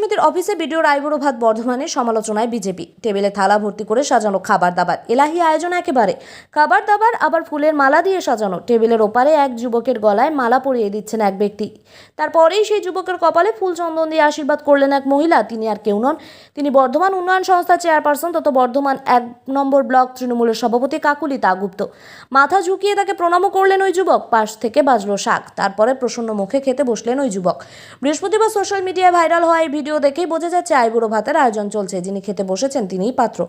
সমিতির অফিসে বিডিওর আইবুড়ো ভাত বর্ধমানে সমালোচনায় বিজেপি। টেবিলে থালা ভর্তি করে সাজানো খাবার দাবার, এলাহি আয়োজন একেবারে। খাবার দাবার আবার ফুলের মালা দিয়ে সাজানো। টেবিলের ওপারে এক যুবকের গলায় মালা পরিয়ে দিচ্ছেন এক ব্যক্তি। তারপরেই সেই যুবকের কপালে ফুল চন্দন দিয়ে আশীর্বাদ করলেন এক মহিলা। তিনি আর কেউ নন, তিনি বর্ধমান উন্নয়ন সংস্থার চেয়ারপারসন তথা বর্ধমান 1 নম্বর ব্লক তৃণমূলের সভাপতি কাকুলি দাগুপ্ত। মাথা ঝুঁকিয়ে তাকে প্রণামও করলেন ওই যুবক। পাশ থেকে বাজলো শাক। তারপরে প্রসন্ন মুখে খেতে বসলেন ওই যুবক। বৃহস্পতিবার সোশ্যাল মিডিয়ায় ভাইরাল হওয়া এই ভিডিও দেখেই বোঝা যাচ্ছে আইবুড়ো ভাতের আয়োজন চলছে। যিনি খেতে বসেছেন তিনিই পাত্র।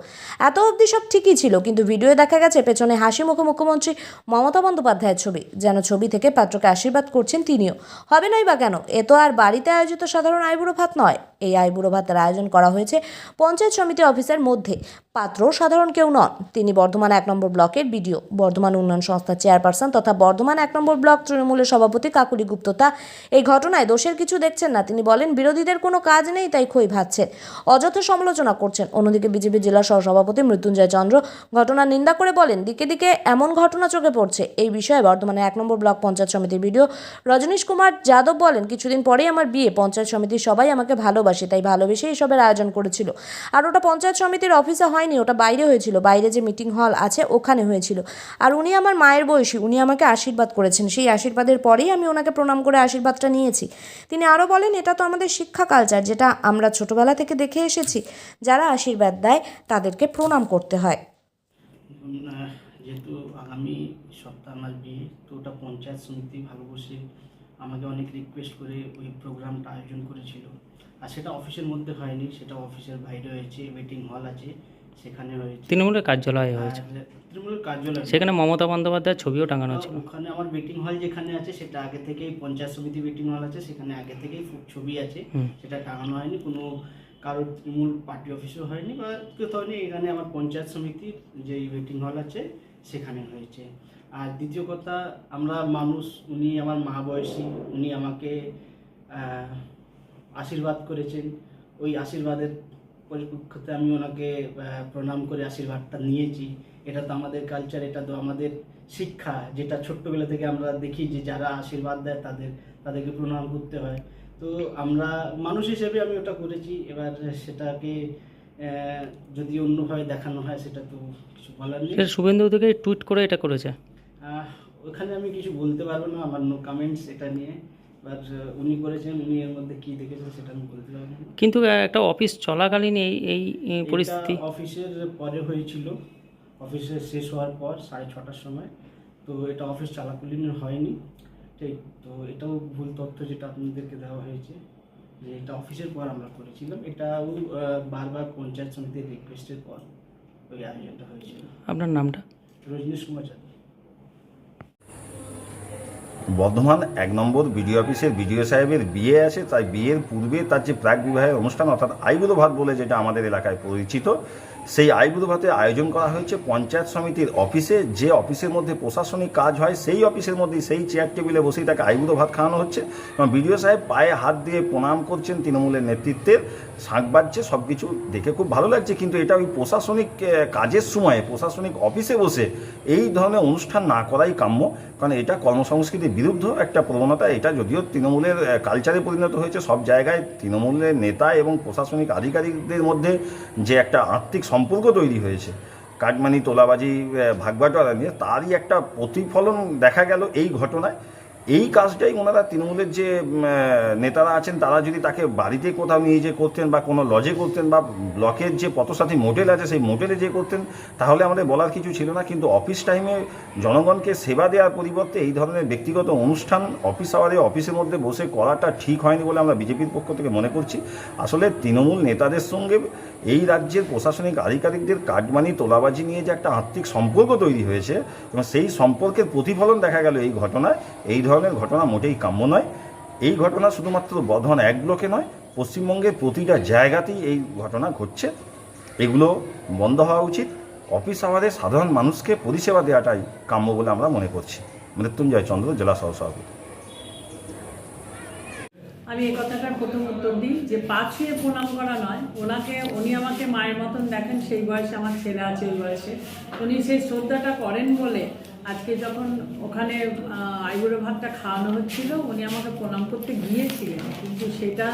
এত অবধি সব ঠিকই ছিল, কিন্তু ভিডিওয়ে দেখা গেছে পেছনে হাসি মুখে মুখ্যমন্ত্রী মমতা বন্দ্যোপাধ্যায়ের ছবি। যেন ছবি থেকে পাত্রকে আশীর্বাদ করছেন তিনিও। হবে নয় বা কেন, এ তো আর বাড়িতে আয়োজিত সাধারণ আইবুড়ো ভাত নয়। এই আইবুড়ো ভাতের আয়োজন করা হয়েছে পঞ্চায়েত সমিতি অফিসের মধ্যে। পাত্র সাধারণ কেউ নন, তিনি বর্ধমান 1 নম্বর ব্লকের বিডিও, বর্ধমান উন্নয়ন সংস্থার চেয়ারপারসন তথা বর্ধমান 1 নম্বর ব্লক তৃণমূলের সভাপতি কাকুলি গুপ্ততা। এই ঘটনায় দোষের কিছু দেখছেন না। তিনি বলেন, বিরোধীদের কোনো কাজ নেই, তাই খই ভাজছেন, অযথা সমালোচনা করছেন। অন্যদিকে বিজেপি জেলা সহসভাপতি মৃত্যুঞ্জয় চন্দ্র ঘটনার নিন্দা করে বলেন, দিকে দিকে এমন ঘটনা চোখে পড়ছে। এই বিষয়ে বর্ধমানে 1 নম্বর ব্লক পঞ্চায়েত সমিতির বিডিও রজনীশ কুমার যাদব বলেন, কিছুদিন পরেই আমার বিয়ে। পঞ্চায়েত সমিতির সবাই আমাকে ভালোবাসে, তাই ভালোবেসে এসবের আয়োজন করেছিল। আর ওটা পঞ্চায়েত সমিতির অফিসে হয়নি, ওটা বাইরে হয়েছিল। বাইরে যে মিটিং হল আছে ওখানে হয়েছিল। আর উনি আমার মায়ের বয়সী, উনি আমাকে আশীর্বাদ করেছেন। সেই আশীর্বাদের পরেই আমি ওনাকে প্রণাম করে আশীর্বাদটা নিয়েছি। তিনি আরও বলেন, এটা তো আমাদের শিক্ষা কালচার, যেটা আমরা ছোটবেলা থেকে দেখে এসেছি। যারা আশীর্বাদ দেয় তাদেরকে প্রণাম করতে হয়। যেহেতু আগামী সপ্তাহ আমার বিয়ে, তো ওটা পঞ্চায়েত সমিতি ভালোবেসে আমাকে অনেক রিকোয়েস্ট করে ওই প্রোগ্রামটা আয়োজন করেছিল। আর সেটা অফিসের মধ্যে হয়নি, সেটা অফিসের বাইরে হয়েছে, মিটিং হল আছে সেখানে হয়েছে। তৃণমূলের কার্যালয়ে হয়েছে। তৃণমূলের কার্যালয়, সেখানে মমতা বন্দ্যোপাধ্যায়ের ছবিও টাঙানো ছিল। ওখানে আমার মিটিং হল যেখানে আছে সেটা আগে থেকেই, পঞ্চায়েত সমিতি মিটিং হল আছে সেখানে আগে থেকেই ছবি আছে, সেটা টাঙানো হয়নি। কোনো কারোর তৃণমূল পার্টি অফিসও হয়নি বা কোথাও হয়নি। এখানে আমার পঞ্চায়েত সমিতির যে মিটিং হল আছে সেখানে হয়েছে। আর দ্বিতীয় কথা, আমরা মানুষ, উনি আমার মা বয়সী, উনি আমাকে আশীর্বাদ করেছেন। ওই আশীর্বাদের পরিপ্রেক্ষিতে আমি ওনাকে প্রণাম করে আশীর্বাদটা নিয়েছি। এটা তো আমাদের কালচার, এটা তো আমাদের শিক্ষা, যেটা ছোট্টবেলা থেকে আমরা দেখি যে যারা আশীর্বাদ দেয় তাদেরকে প্রণাম করতে হয়। তো আমরা মানুষ হিসেবে আমি ওটা করেছি। এবার সেটাকে যদি অন্যভাবে দেখানো হয় সেটা তো কিছু বলার নেই। শুভেন্দু থেকে টুইট করে এটা করেছে। ওখানে আমি কিছু বলতে পারবো না, আমার নো কমেন্টস এটা নিয়ে। এবার উনি করেছেন, উনি এর মধ্যে কী দেখেছেন সেটা আমি বলতে পারবো না। কিন্তু একটা অফিস চলাকালীন এই পরিস্থিতি অফিসের পরে হয়েছিল, অফিসের শেষ হওয়ার পর 6:30টার সময়। তো এটা অফিস চলাকালীন হয়নি, ঠিক। তো এটাও ভুল তথ্য যেটা আপনাদেরকে দেওয়া হয়েছে, যে এটা অফিসের পর আমরা করেছিলাম। এটাও বারবার পঞ্চায়েত সমিতির রিকোয়েস্টের পর ওই আয়োজনটা হয়েছিল। আপনার নামটা? রজনীশ কুমার যাদব। বর্ধমান 1 নম্বর বিডিও অফিসের বিডিও সাহেবের বিয়ে আছে, তাই বিয়ের পূর্বে তার যে প্রাক বিবাহের অনুষ্ঠান, অর্থাৎ আইবুড়ো ভাত বলে যেটা আমাদের এলাকায় পরিচিত, সেই আইবুড়ো ভাতের আয়োজন করা হয়েছে পঞ্চায়েত সমিতির অফিসে। যে অফিসের মধ্যে প্রশাসনিক কাজ হয় সেই অফিসের মধ্যেই, সেই চেয়ার টেবিলে বসেই তাকে আইবুড়ো ভাত খাওয়ানো হচ্ছে। এবং বিডিও সাহেব পায়ে হাত দিয়ে প্রণাম করছেন তৃণমূলের নেতৃত্বের, শাঁখ বাজছে, সব কিছু দেখে খুব ভালো লাগছে। কিন্তু এটা ওই প্রশাসনিক কাজের সময়ে, প্রশাসনিক অফিসে বসে এই ধরনের অনুষ্ঠান না করাই কাম্য, কারণ এটা কর্মসংস্কৃতির বিরুদ্ধ একটা প্রবণতা। এটা যদিও তৃণমূলের কালচারে পরিণত হয়েছে, সব জায়গায় তৃণমূলের নেতা এবং প্রশাসনিক আধিকারিকদের মধ্যে যে একটা আত্মিক সম্পর্ক তৈরি হয়েছে, কাটমানি তোলাবাজি ভাগবাটোয়ারা নিয়ে, তারই একটা প্রতিফলন দেখা গেল এই ঘটনায়। এই কাজটাই ওনারা তৃণমূলের যে নেতারা আছেন তারা যদি তাকে বাড়িতে কোথাও নিয়ে যে করতেন বা কোনো লজে করতেন বা ব্লকের যে পথসাথী মোটেল আছে সেই মোটেলে যে করতেন, তাহলে আমাদের বলার কিছু ছিল না। কিন্তু অফিস টাইমে জনগণকে সেবা দেওয়ার পরিবর্তে এই ধরনের ব্যক্তিগত অনুষ্ঠান অফিস আওয়ারে অফিসের মধ্যে বসে করাটা ঠিক হয়নি বলে আমরা বিজেপির পক্ষ থেকে মনে করছি। আসলে তৃণমূল নেতাদের সঙ্গে এই রাজ্যের প্রশাসনিক আধিকারিকদের কাটমানি তোলাবাজি নিয়ে যে একটা আত্মিক সম্পর্ক তৈরি হয়েছে এবং সেই সম্পর্কের প্রতিফলন দেখা গেল এই ঘটনায়। এই ধরনের ঘটনা মোটেই কাম্য নয়। এই ঘটনা শুধুমাত্র বর্ধমান 1 ব্লকে নয়, পশ্চিমবঙ্গের প্রতিটা জায়গাতেই এই ঘটনা ঘটছে। এগুলো বন্ধ হওয়া উচিত। অফিস আওয়ারে সাধারণ মানুষকে পরিষেবা দেওয়াটাই কাম্য বলে আমরা মনে করছি। মৃত্যুঞ্জয় চন্দ্র, জেলা সহসভাপতি। আমি এই কথাটার প্রথম উত্তর দিই যে পা ছুঁয়ে প্রণাম করা নয়, উনি আমাকে মায়ের মতন দেখেন, সেই বয়সে আমার ছেলে আছে, এই বয়সে উনি সেই শ্রদ্ধাটা করেন বলে আজকে যখন ওখানে আইবুড়ো ভাতটা খাওয়ানো হচ্ছিল উনি আমাকে প্রণাম করতে গিয়েছিলেন, কিন্তু সেটা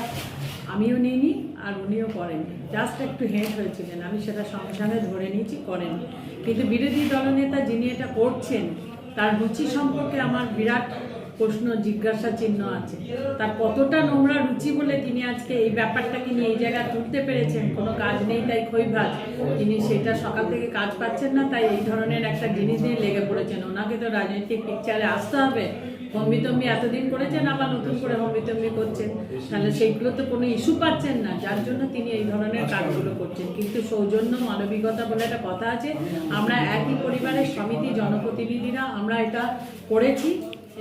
আমিও নিইনি আর উনিও করেননি, জাস্ট একটু হেড হয়েছিলেন, আমি সেটা সঙ্গে সঙ্গে ধরে নিয়েছি, করেননি। কিন্তু বিরোধী দলনেতা যিনি এটা করছেন তার রুচি সম্পর্কে আমার বিরাট প্রশ্ন, জিজ্ঞাসা চিহ্ন আছে। তার কতটা নোংরা রুচি বলে তিনি আজকে এই ব্যাপারটাকে নিয়ে এই জায়গায় তুলতে পেরেছেন। কোনো কাজ নেই তাই খৈভাজ, তিনি সেটা সকাল থেকে কাজ পাচ্ছেন না, তাই এই ধরনের একটা জিনিস নিয়ে লেগে পড়েছেন। ওনাকে তো রাজনৈতিক পিকচারে আসতে হবে। হম্বিতম্বি এতদিন করেছেন, আবার নতুন করে হম্বিতম্বি করছেন, তাহলে সেইগুলো তো কোনো ইস্যু পাচ্ছেন না, যার জন্য তিনি এই ধরনের কাজগুলো করছেন। কিন্তু সৌজন্য মানবিকতা বলে একটা কথা আছে, আমরা একই পরিবারের সমিতি জনপ্রতিনিধিরা আমরা এটা করেছি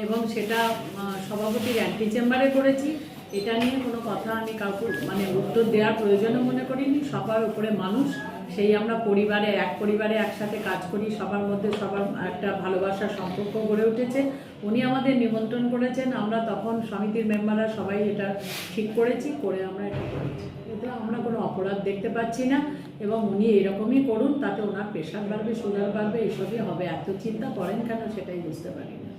এবং সেটা সভাপতির অ্যান্টি চেম্বারে করেছি। এটা নিয়ে কোনো কথা আমি কাউকে উত্তর দেওয়ার প্রয়োজনও মনে করিনি। সবার উপরে মানুষ, সেই আমরা এক পরিবারে একসাথে কাজ করি, সবার মধ্যে সবার একটা ভালোবাসার সম্পর্ক গড়ে উঠেছে। উনি আমাদের নিমন্ত্রণ করেছেন, আমরা তখন সমিতির মেম্বাররা সবাই এটা ঠিক করেছি, করে আমরা এটা করেছি। এতে আমরা কোনো অপরাধ দেখতে পাচ্ছি না এবং উনি এরকমই করুন, তাতে ওনার প্রেশার বাড়বে, সুগার বাড়বে, এসবই হবে। এত চিন্তা করেন কেন সেটাই বুঝতে পারি না।